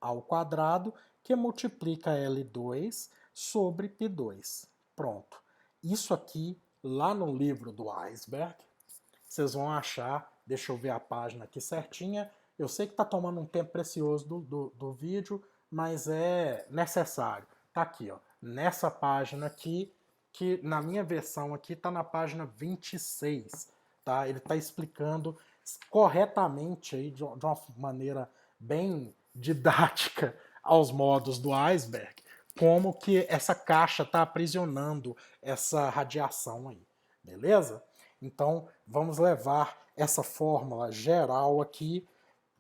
S1: ao quadrado, que multiplica L2 sobre π2. Pronto. Isso aqui, lá no livro do Iceberg, vocês vão achar, deixa eu ver a página aqui certinha, eu sei que está tomando um tempo precioso do vídeo, mas é necessário. Tá aqui, ó, nessa página aqui, que na minha versão aqui está na página 26, tá? Ele está explicando corretamente aí, de uma maneira bem didática aos modos do iceberg, como que essa caixa está aprisionando essa radiação aí, beleza? Então, vamos levar essa fórmula geral aqui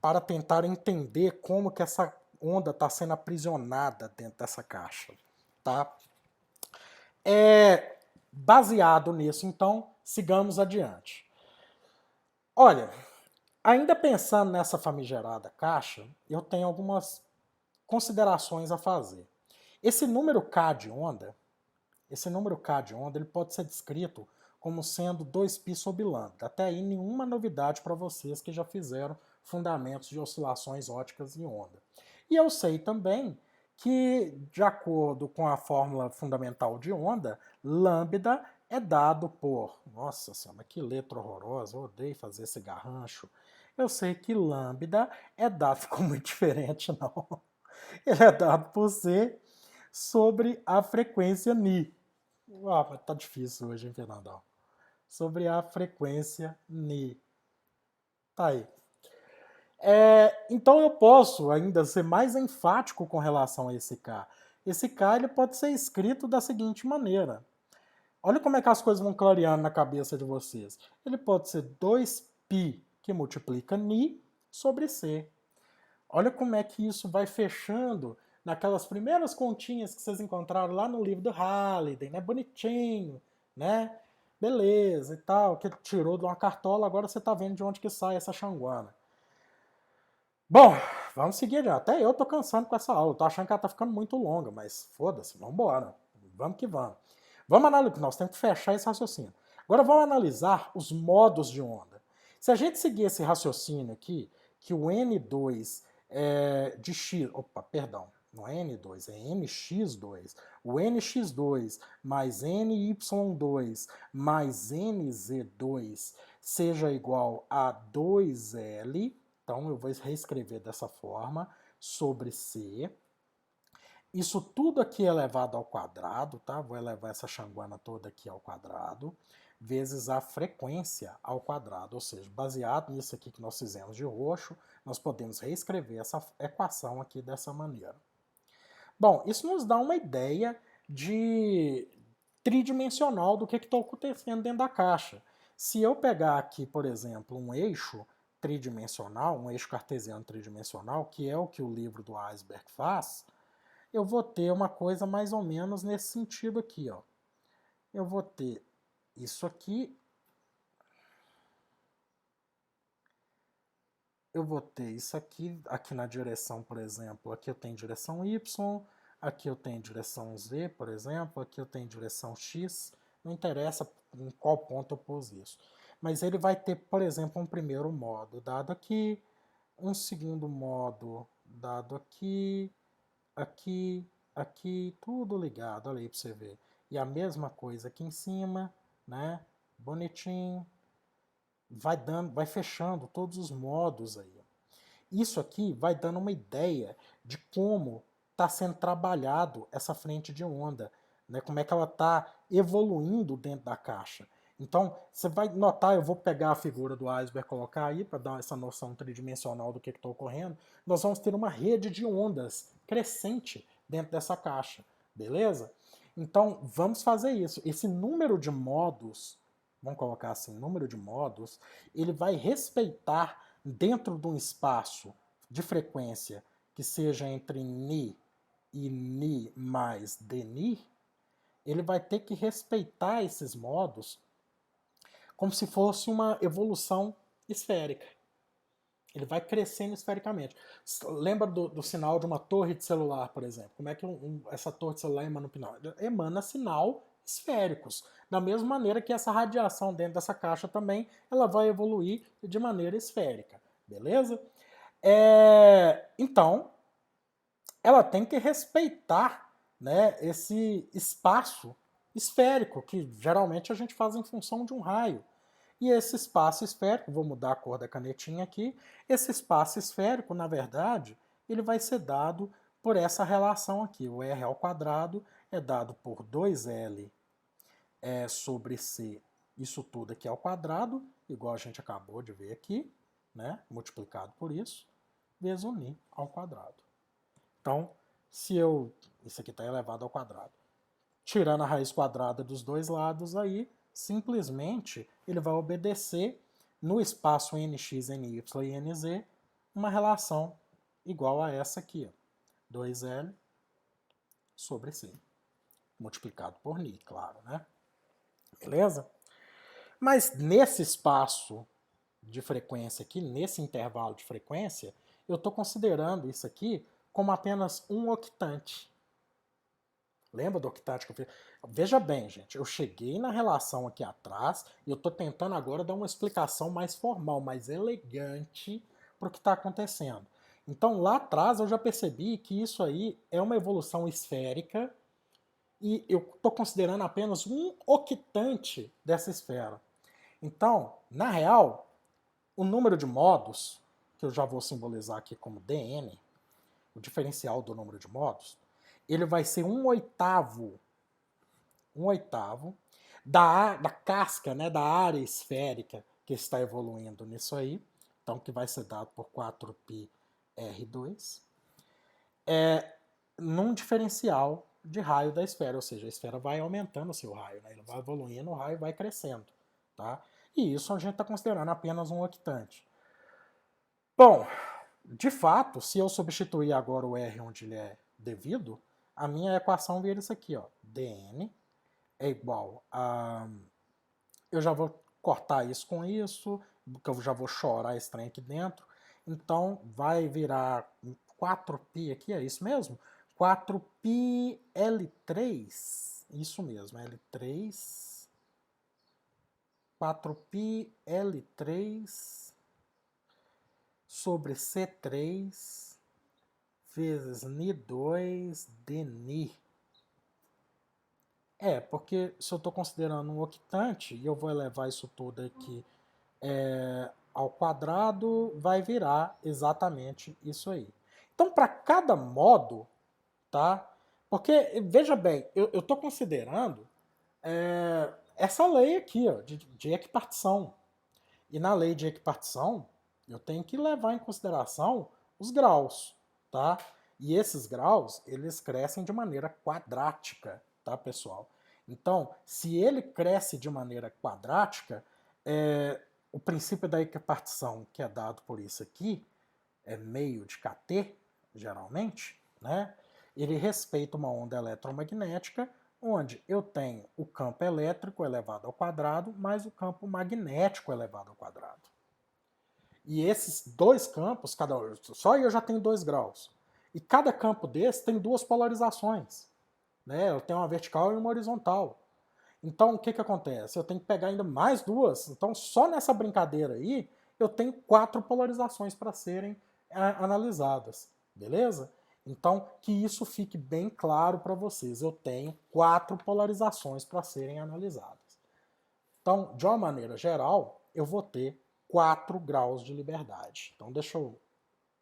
S1: para tentar entender como que essa onda está sendo aprisionada dentro dessa caixa, tá? Baseado nisso, então, sigamos adiante. Olha, ainda pensando nessa famigerada caixa, eu tenho algumas considerações a fazer. Esse número K de onda, ele pode ser descrito como sendo 2π sobre lambda. Até aí nenhuma novidade para vocês que já fizeram fundamentos de oscilações óticas em onda. E eu sei também que, de acordo com a fórmula fundamental de onda, lambda é dado por... Nossa senhora, que letra horrorosa, eu odeio fazer esse garrancho. Eu sei que lambda é dado... Ficou muito diferente, não. Ele é dado por C sobre a frequência Ni. Ah, mas tá difícil hoje, hein, Fernandão? Sobre a frequência Ni. Tá aí. Então eu posso ainda ser mais enfático com relação a esse K. Esse K ele pode ser escrito da seguinte maneira. Olha como é que as coisas vão clareando na cabeça de vocês. Ele pode ser 2π que multiplica Ni sobre C. Olha como é que isso vai fechando naquelas primeiras continhas que vocês encontraram lá no livro do Halliday, né? Bonitinho, né? Beleza e tal, que ele tirou de uma cartola, agora você tá vendo de onde que sai essa xanguana. Bom, vamos seguir já. Até eu tô cansando com essa aula, tô achando que ela tá ficando muito longa, mas foda-se, vamos embora. Vamos que vamos. Vamos analisar, nós temos que fechar esse raciocínio. Agora vamos analisar os modos de onda. Se a gente seguir esse raciocínio aqui, que o N2 de x, opa, perdão, não é N2, é NX2. O NX2 mais NY2 mais NZ2 seja igual a 2L, então eu vou reescrever dessa forma, sobre C. Isso tudo aqui elevado ao quadrado, tá? Vou elevar essa xanguana toda aqui ao quadrado, vezes a frequência ao quadrado, ou seja, baseado nisso aqui que nós fizemos de roxo, nós podemos reescrever essa equação aqui dessa maneira. Bom, isso nos dá uma ideia de tridimensional do que está acontecendo dentro da caixa. Se eu pegar aqui, por exemplo, um eixo tridimensional, um eixo cartesiano tridimensional, que é o que o livro do Iceberg faz, eu vou ter uma coisa mais ou menos nesse sentido aqui, ó. Eu vou ter isso aqui, eu vou ter isso aqui na direção, por exemplo, aqui eu tenho direção Y, aqui eu tenho direção Z, por exemplo, aqui eu tenho direção X, não interessa em qual ponto eu pus isso. Mas ele vai ter, por exemplo, um primeiro modo dado aqui, um segundo modo dado aqui, aqui, aqui, tudo ligado, olha aí para você ver. E a mesma coisa aqui em cima, né? Bonitinho. Vai fechando todos os modos aí. Isso aqui vai dando uma ideia de como está sendo trabalhado essa frente de onda, né? Como é que ela está evoluindo dentro da caixa. Então, você vai notar, eu vou pegar a figura do iceberg e colocar aí para dar essa noção tridimensional do que está ocorrendo. Nós vamos ter uma rede de ondas crescente dentro dessa caixa, beleza? Então, vamos fazer isso. Esse número de modos, vamos colocar assim, número de modos, ele vai respeitar dentro de um espaço de frequência que seja entre Ni e Ni mais Dni, ele vai ter que respeitar esses modos como se fosse uma evolução esférica. Ele vai crescendo esfericamente. Lembra do sinal de uma torre de celular, por exemplo? Como é que essa torre de celular emana um sinal? Emana sinal esféricos. Da mesma maneira que essa radiação dentro dessa caixa também, ela vai evoluir de maneira esférica. Beleza? Então, ela tem que respeitar, né, esse espaço esférico, que geralmente a gente faz em função de um raio. E esse espaço esférico, vou mudar a cor da canetinha aqui, esse espaço esférico, na verdade, ele vai ser dado por essa relação aqui. O R ao quadrado é dado por 2L sobre C, isso tudo aqui ao quadrado, igual a gente acabou de ver aqui, né, multiplicado por isso, vezes o Ni ao quadrado. Então, isso aqui está elevado ao quadrado. Tirando a raiz quadrada dos dois lados aí, simplesmente ele vai obedecer no espaço nx, ny e nz uma relação igual a essa aqui, ó, 2L sobre C, multiplicado por Ni, claro, né? Beleza? Mas nesse espaço de frequência aqui, nesse intervalo de frequência, eu estou considerando isso aqui como apenas um octante. Lembra do octante que eu fiz? Veja bem, gente, eu cheguei na relação aqui atrás e eu estou tentando agora dar uma explicação mais formal, mais elegante para o que está acontecendo. Então, lá atrás eu já percebi que isso aí é uma evolução esférica e eu estou considerando apenas um octante dessa esfera. Então, na real, o número de modos, que eu já vou simbolizar aqui como dn, o diferencial do número de modos, ele vai ser um oitavo da casca, né, da área esférica que está evoluindo nisso aí, então que vai ser dado por 4πr2, num diferencial de raio da esfera, ou seja, a esfera vai aumentando o seu raio, né, ele vai evoluindo, o raio vai crescendo, tá? E isso a gente está considerando apenas um octante. Bom, de fato, se eu substituir agora o R onde ele é devido, a minha equação vira isso aqui, ó, dn é igual a... Eu já vou cortar isso com isso, porque eu já vou chorar esse trem aqui dentro. Então, vai virar 4π aqui, é isso mesmo? 4π L3, isso mesmo, L3, 4π L3 sobre C3 vezes Ni2 dNi. Porque se eu estou considerando um octante e eu vou elevar isso tudo aqui ao quadrado, vai virar exatamente isso aí. Então, para cada modo, tá? Porque, veja bem, eu estou considerando essa lei aqui, ó, de equipartição. E na lei de equipartição, eu tenho que levar em consideração os graus, tá? E esses graus, eles crescem de maneira quadrática, tá, pessoal? Então, se ele cresce de maneira quadrática, o princípio da equipartição, que é dado por isso aqui, é meio de kT, geralmente, né? Ele respeita uma onda eletromagnética, onde eu tenho o campo elétrico elevado ao quadrado, mais o campo magnético elevado ao quadrado. E esses dois campos, só eu já tenho 2 graus. E cada campo desse tem 2 polarizações. Né? Eu tenho uma vertical e uma horizontal. Então, o que acontece? Eu tenho que pegar ainda mais 2. Então, só nessa brincadeira aí, eu tenho 4 polarizações para serem analisadas. Beleza? Então, que isso fique bem claro para vocês. Eu tenho 4 polarizações para serem analisadas. Então, de uma maneira geral, eu vou ter 4 graus de liberdade. Então, deixa eu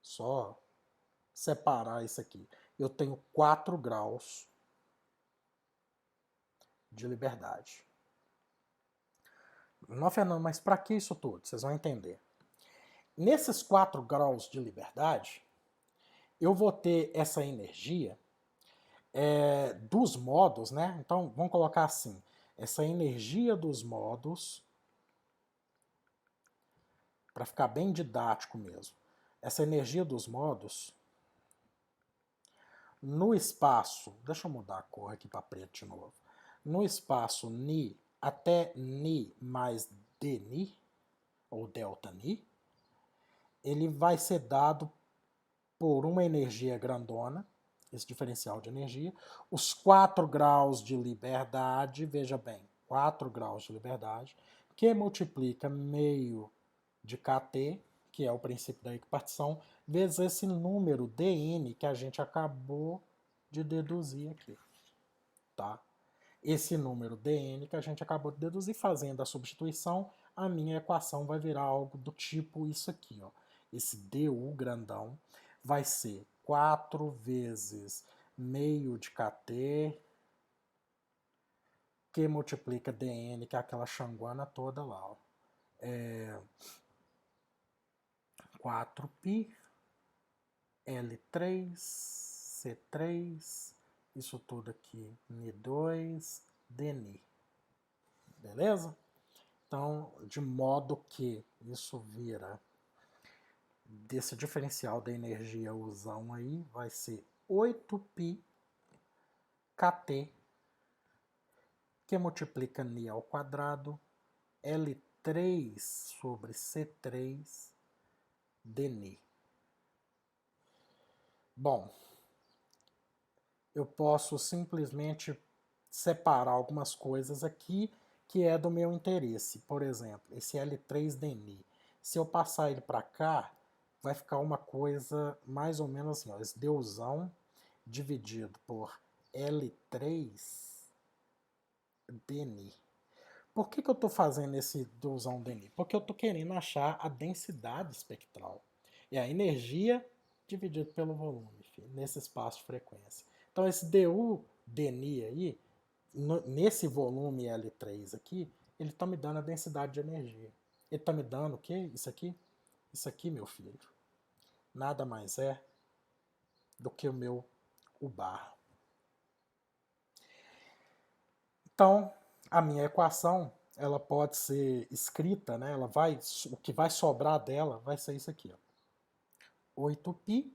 S1: só separar isso aqui. Eu tenho 4 graus de liberdade. Não, Fernando, mas para que isso tudo? Vocês vão entender. Nesses 4 graus de liberdade, eu vou ter essa energia dos modos, né? Então, vamos colocar assim, essa energia dos modos, para ficar bem didático mesmo, essa energia dos modos, no espaço, deixa eu mudar a cor aqui para preto de novo, no espaço Ni até Ni mais Dni, ou delta Ni, ele vai ser dado por uma energia grandona, esse diferencial de energia, os 4 graus de liberdade, veja bem, 4 graus de liberdade, que multiplica meio de kT, que é o princípio da equipartição, vezes esse número dn que a gente acabou de deduzir aqui, tá? Esse número dn que a gente acabou de deduzir, fazendo a substituição, a minha equação vai virar algo do tipo isso aqui, ó. Esse du grandão vai ser 4 vezes meio de kT, que multiplica dn, que é aquela xanguana toda lá, ó. 4π L3, C3, isso tudo aqui, Ni2, Dni. Beleza? Então, de modo que isso vira, desse diferencial da energia usão aí, vai ser 8π kT, que multiplica Ni ao quadrado, L3 sobre C3, Dni. Bom, eu posso simplesmente separar algumas coisas aqui que é do meu interesse. Por exemplo, esse L3Dni. Se eu passar ele para cá, vai ficar uma coisa mais ou menos assim, ó, esse Duzão dividido por L3Dni. Por que eu estou fazendo esse Duzão Dni? Porque eu estou querendo achar a densidade espectral. É a energia dividido pelo volume, filho, nesse espaço de frequência. Então esse du Dni aí, nesse volume L3 aqui, ele está me dando a densidade de energia. Ele está me dando o quê? Isso aqui? Isso aqui, meu filho, nada mais é do que o meu U bar. Então, a minha equação, ela pode ser escrita, né? O que vai sobrar dela vai ser isso aqui, ó. 8π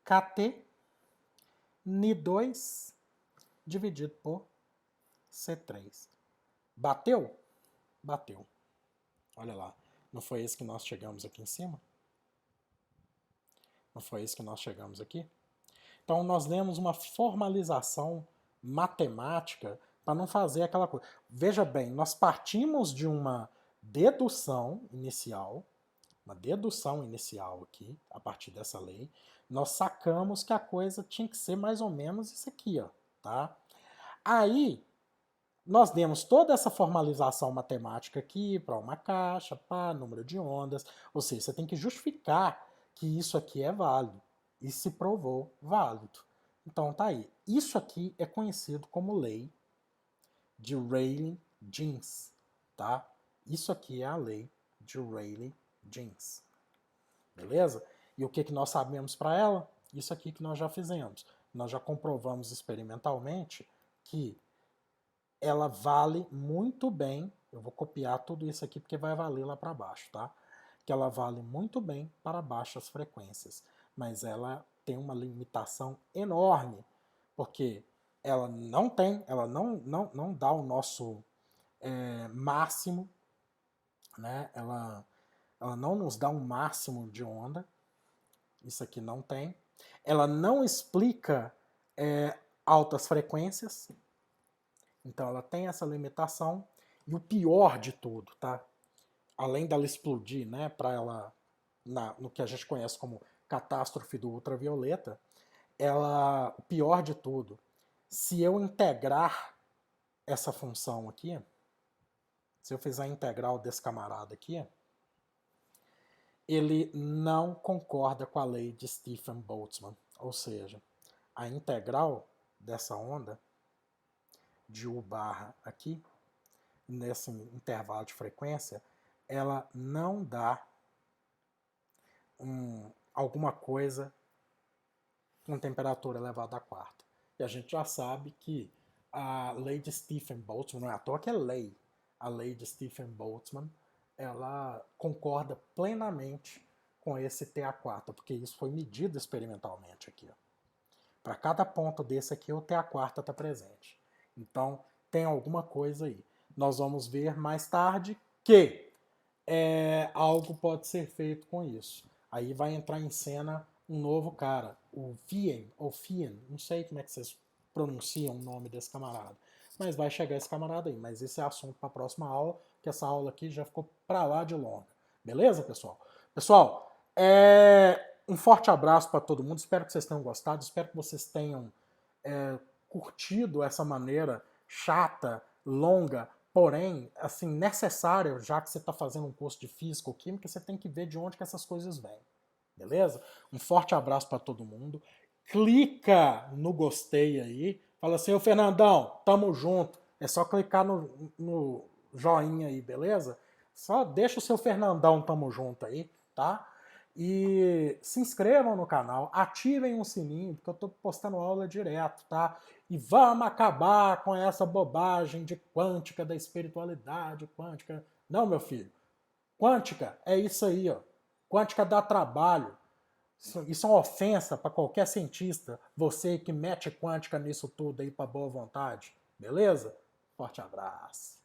S1: kT Ni2 dividido por C3. Bateu? Bateu. Olha lá. Não foi esse que nós chegamos aqui em cima? Não foi esse que nós chegamos aqui? Então nós demos uma formalização matemática para não fazer aquela coisa. Veja bem, nós partimos de uma dedução inicial aqui, a partir dessa lei, nós sacamos que a coisa tinha que ser mais ou menos isso aqui, ó, tá? Aí, nós demos toda essa formalização matemática aqui para uma caixa, para número de ondas, ou seja, você tem que justificar que isso aqui é válido, e se provou válido. Então tá aí. Isso aqui é conhecido como lei de Rayleigh-Jeans, tá? Isso aqui é a lei de Rayleigh-Jeans. Beleza? E o que nós sabemos para ela? Isso aqui que nós já fizemos. Nós já comprovamos experimentalmente que ela vale muito bem, eu vou copiar tudo isso aqui porque vai valer lá para baixo, tá? Que ela vale muito bem para baixas frequências, mas ela tem uma limitação enorme, porque ela não dá o nosso máximo, né? Ela não nos dá um máximo de onda, isso aqui não tem. Ela não explica altas frequências, então ela tem essa limitação. E o pior de tudo, tá? Além dela explodir, né, para ela no que a gente conhece como catástrofe do ultravioleta, o pior de tudo, se eu integrar essa função aqui, se eu fizer a integral desse camarada aqui, ele não concorda com a lei de Stephen-Boltzmann. Ou seja, a integral dessa onda de U barra aqui, nesse intervalo de frequência, ela não dá alguma coisa com temperatura elevada a quarta. E a gente já sabe que a lei de Stephen-Boltzmann, não é à toa que é lei, a lei de Stephen-Boltzmann, ela concorda plenamente com esse TA4, porque isso foi medido experimentalmente aqui. Para cada ponto desse aqui, o TA4 está presente. Então, tem alguma coisa aí. Nós vamos ver mais tarde que algo pode ser feito com isso. Aí vai entrar em cena um novo cara, o Wien, ou Fien, não sei como é que vocês pronunciam o nome desse camarada. Mas vai chegar esse camarada aí. Mas esse é assunto para a próxima aula, que essa aula aqui já ficou para lá de longa. Beleza, pessoal? Pessoal, um forte abraço para todo mundo. Espero que vocês tenham gostado. Espero que vocês tenham curtido essa maneira chata, longa, porém, assim, necessária, já que você está fazendo um curso de física ou química, você tem que ver de onde que essas coisas vêm. Beleza? Um forte abraço para todo mundo. Clica no gostei aí. Fala assim, ô Fernandão, tamo junto. É só clicar no joinha aí, beleza? Só deixa o seu Fernandão tamo junto aí, tá? E se inscrevam no canal, ativem o sininho, porque eu tô postando aula direto, tá? E vamos acabar com essa bobagem de quântica, da espiritualidade quântica. Não, meu filho. Quântica é isso aí, ó. Quântica dá trabalho. Isso é uma ofensa para qualquer cientista. Você que mete quântica nisso tudo aí para boa vontade. Beleza? Forte abraço.